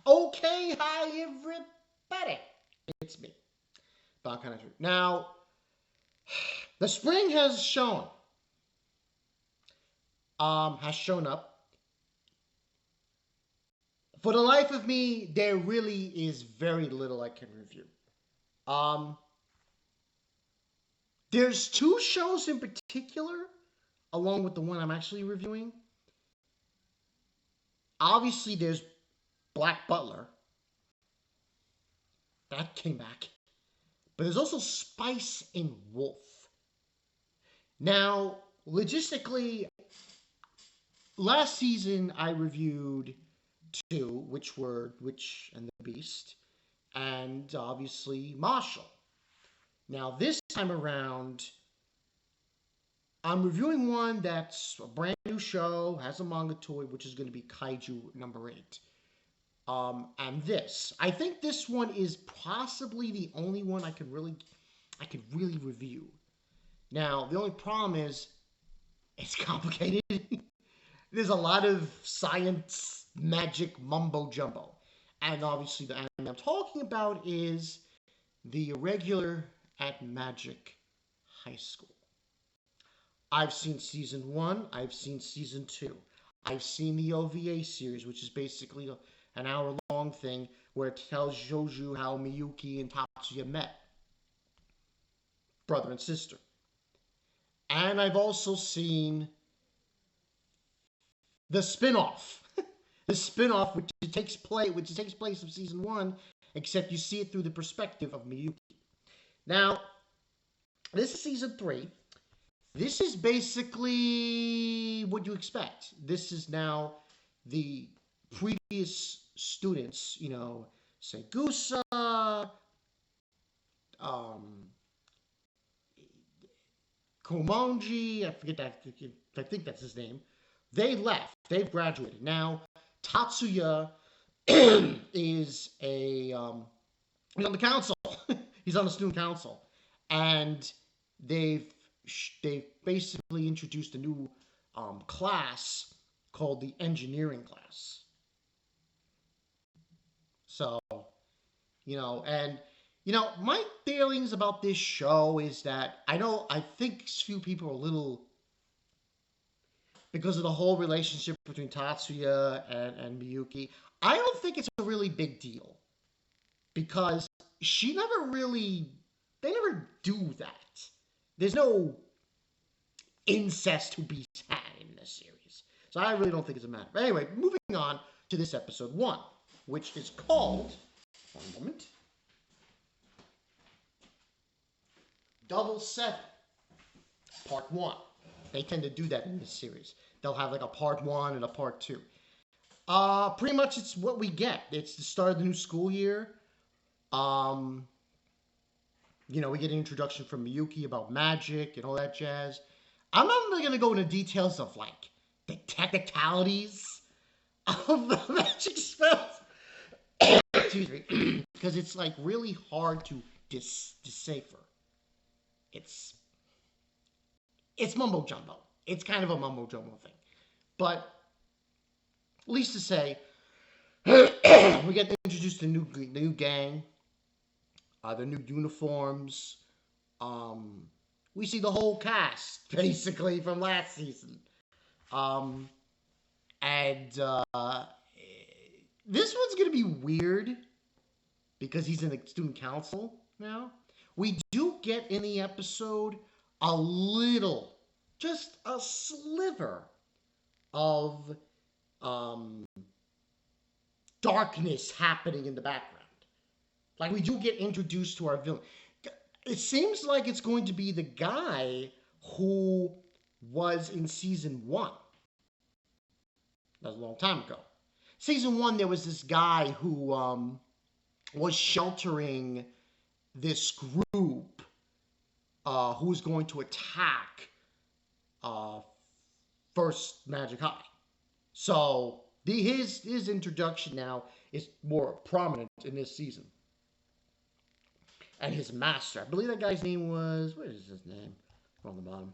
Okay, hi everybody. It's me, Don Connery. Now, the spring has shown up. For the life of me, there really is very little I can review. Um, there's two shows in particular, along with the one I'm actually reviewing. Obviously, there's Black Butler. That came back. But there's also Spice and Wolf. Now, logistically, last season I reviewed two, which were Witch and the Beast, and obviously Marshall. Now, this time around, I'm reviewing one that's a brand new show, has a manga to it, which is going to be Kaiju number 8. And I think this one is possibly the only one I could really review. Now, the only problem is it's complicated. There's a lot of science, magic, mumbo jumbo. And obviously, the anime I'm talking about is the Irregular at Magic High School. I've seen season 1, I've seen season 2. I've seen the OVA series, which is basically an hour-long thing where it shows you how Miyuki and Tatsuya met. Brother and sister. And I've also seen the spin-off. The spin-off which takes place in season 1, except you see it through the perspective of Miyuki. Now, this is season 3. This is basically what you expect. This is now the previous students, Segusa, Komonji, I forget that, I think that's his name. They left. They've graduated. Now, Tatsuya is he's on the council. He's on the student council. And they've basically introduced a new class called the engineering class. So, my feelings about this show is that I think few people are a little, because of the whole relationship between Tatsuya and Miyuki, I don't think it's a really big deal. Because they never do that. There's no incest to be had in this series. So I really don't think it's a matter. But anyway, moving on to this episode 1, which is called, one moment, Double Seven, Part 1. They tend to do that in this series. They'll have like a Part 1 and a Part 2. Pretty much it's what we get. It's the start of the new school year. We get an introduction from Miyuki about magic and all that jazz. I'm not really going to go into details of, the technicalities of the magic spells. Excuse me. Because it's, really hard to decipher. It's mumbo-jumbo. It's kind of a mumbo-jumbo thing. But, at least to say, we get introduced to the new gang. The new uniforms. We see the whole cast, basically, from last season. And this one's going to be weird because he's in the student council now. We do get in the episode a little, just a sliver of darkness happening in the background. We do get introduced to our villain. It seems like it's going to be the guy who was in season 1. That was a long time ago. Season 1, there was this guy who was sheltering this group who was going to attack First Magic High. So his introduction now is more prominent in this season. And his master, I believe that guy's name was, what is his name? On the bottom.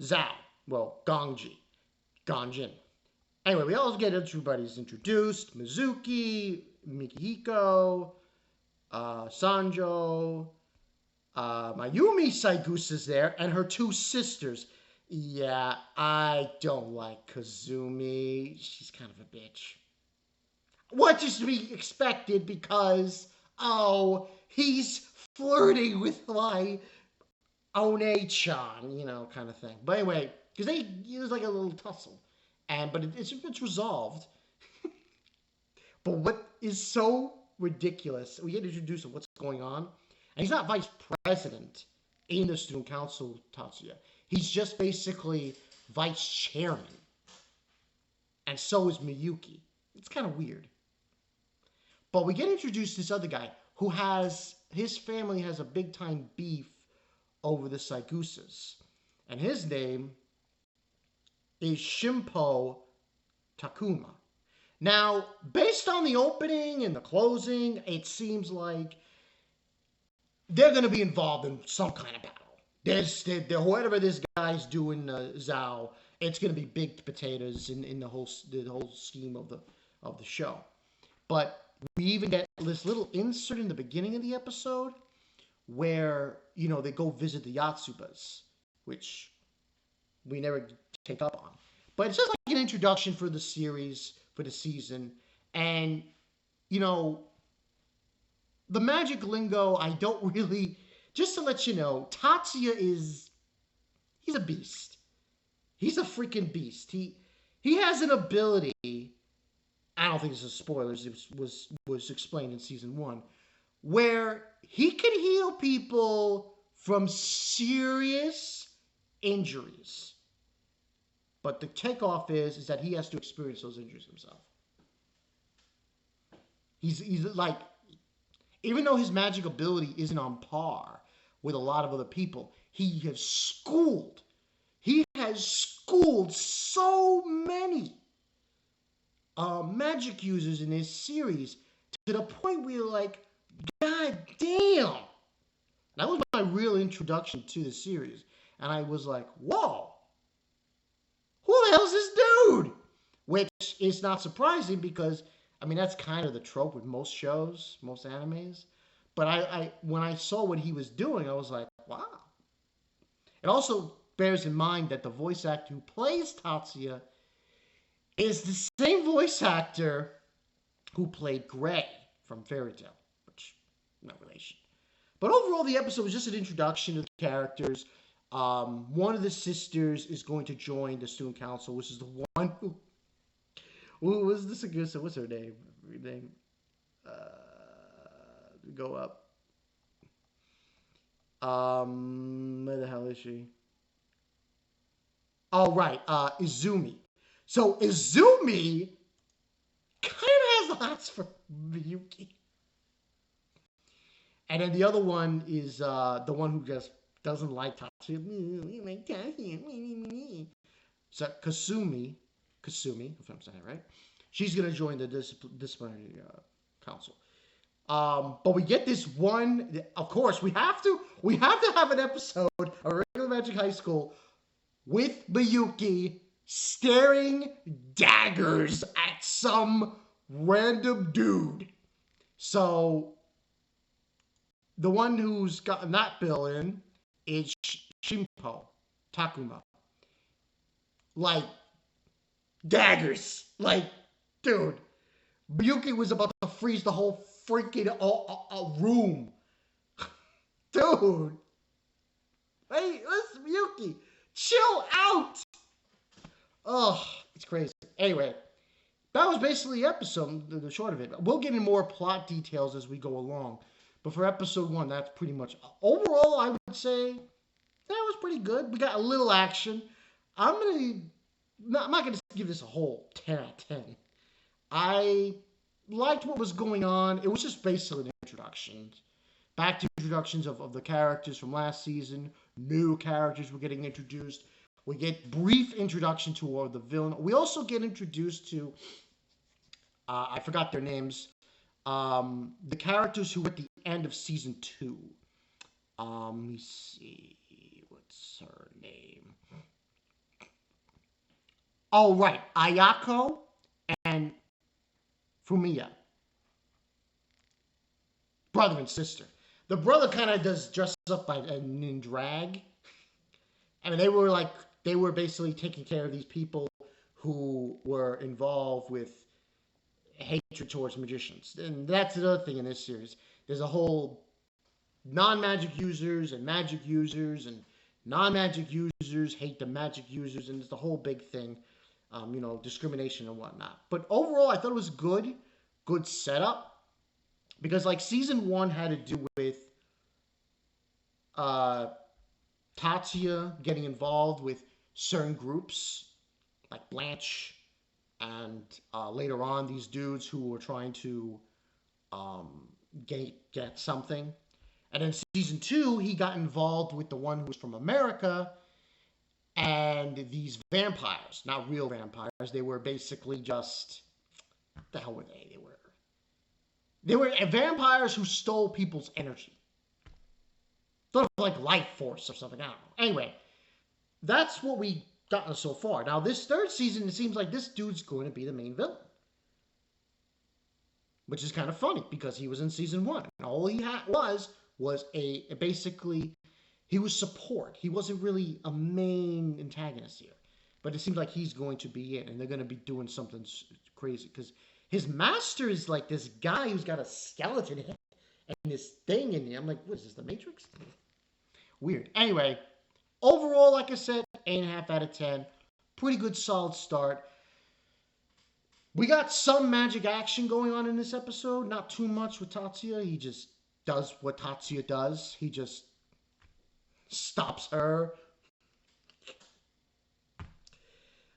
Zhao. Well, Ganjin. Anyway, we also get everybody's introduced. Mizuki, Mikihiko, Sanjo, Mayumi Saigusa's there, and her two sisters. Yeah, I don't like Kazumi. She's kind of a bitch. What is to be expected because, oh, he's flirting with my One-chan, kind of thing. But anyway, because it was like a little tussle. But it's resolved. But what is so ridiculous, we get introduced to what's going on. And he's not vice president in the student council, Tatsuya. He's just basically vice chairman. And so is Miyuki. It's kind of weird. But we get introduced to this other guy who his family has a big time beef over the Saigusas. And his name is Shimpo Takuma. Now, based on the opening and the closing, it seems like they're going to be involved in some kind of battle. Whatever this guy's doing, Zhao, it's going to be big potatoes in the whole scheme of the show. But we even get this little insert in the beginning of the episode where they go visit the Yatsubas, which we never take up on. But it's just like an introduction for the series, for the season. And, the magic lingo, I don't really... Just to let you know, Tatsuya he's a beast. He's a freaking beast. He has an ability, I don't think this is spoilers, it was explained in season 1, where he can heal people from serious injuries. But the takeoff is that he has to experience those injuries himself. He's like, even though his magic ability isn't on par with a lot of other people, he has schooled so many magic users in his series to the point where you're like, God damn! That was my real introduction to the series. And I was like, whoa! Who the hell's this dude? Which is not surprising because, that's kind of the trope with most shows, most animes. But I when I saw what he was doing, I was like, wow. It also bears in mind that the voice actor who plays Tatsuya is the same voice actor who played Gray from Fairy Tail, which, no relation. But overall, the episode was just an introduction to the characters. One of the sisters is going to join the student council, which is the one who was this Agusa? What's her name? Go up. Where the hell is she? Oh, right. Izumi. So Izumi kind of has the hots for Miyuki. And then the other one is the one who just doesn't like Tatsuya. So Kasumi, if I'm saying it right, she's going to join the disciplinary council. But we get this one. Of course, we have to have an episode of Regular Magic High School with Miyuki staring daggers at some random dude. So the one who's gotten that bill in is Shimpo Takuma. Like, daggers. Like, dude. Miyuki was about to freeze the whole freaking room. Dude. Hey, listen, Miyuki. Chill out. Oh, it's crazy. Anyway, that was basically the episode, the short of it. We'll get into more plot details as we go along. But for episode 1, that's pretty much... Overall, I would say that was pretty good. We got a little action. I'm not going to give this a whole 10 out of 10. I liked what was going on. It was just basically an introduction. Back to introductions of the characters from last season. New characters were getting introduced. We get brief introduction to the villain. We also get introduced to, I forgot their names, the characters who were at the end of season 2. Let me see, what's her name? Oh, right. Ayako and Fumiya, brother and sister. The brother kind of does dress up in drag. I mean, they were basically taking care of these people who were involved with hatred towards magicians. And that's another thing in this series. There's a whole non-magic users and magic users, and non-magic users hate the magic users, and it's the whole big thing, discrimination and whatnot. But overall, I thought it was good setup, because like season one had to do with uh, Tatsuya getting involved with certain groups, like Blanche, and later on these dudes who were trying to um, get something. And in season two, he got involved with the one who was from America and these vampires. Not real vampires. They were basically just, what the hell were they? They were vampires who stole people's energy. Sort of like life force or something. I don't know. Anyway, that's what we gotten so far. Now, this third season, it seems like this dude's going to be the main villain. Which is kind of funny, because he was in season one. And all he had was basically, he was support. He wasn't really a main antagonist here. But it seems like he's going to be it, and they're going to be doing something crazy. Because his master is like this guy who's got a skeleton head and this thing in there. I'm like, what is this, the Matrix? Weird. Anyway, overall, like I said, 8.5 out of 10. Pretty good, solid start. We got some magic action going on in this episode. Not too much with Tatsuya. He just does what Tatsuya does. He just stops her.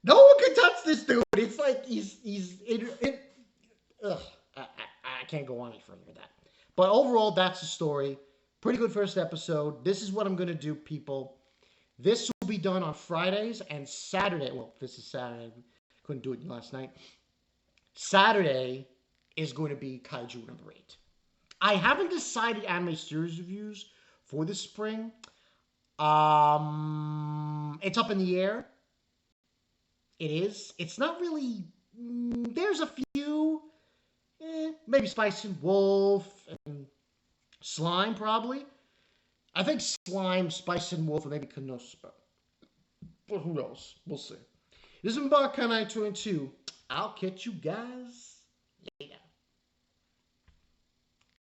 No one can touch this dude. It's like I can't go on any further with that. But overall, that's the story. Pretty good first episode. This is what I'm going to do, people. This will be done on Fridays and Saturday. Well, this is Saturday. Couldn't do it last night. Saturday is going to be Kaiju number 8. I haven't decided anime series reviews for this spring. It's up in the air. It is. It's not really. There's a few. Maybe Spice and Wolf and Slime, probably. I think Slime, Spice and Wolf, and maybe Konosuba. But who knows? We'll see. This is Mbarkanai 22. I'll catch you guys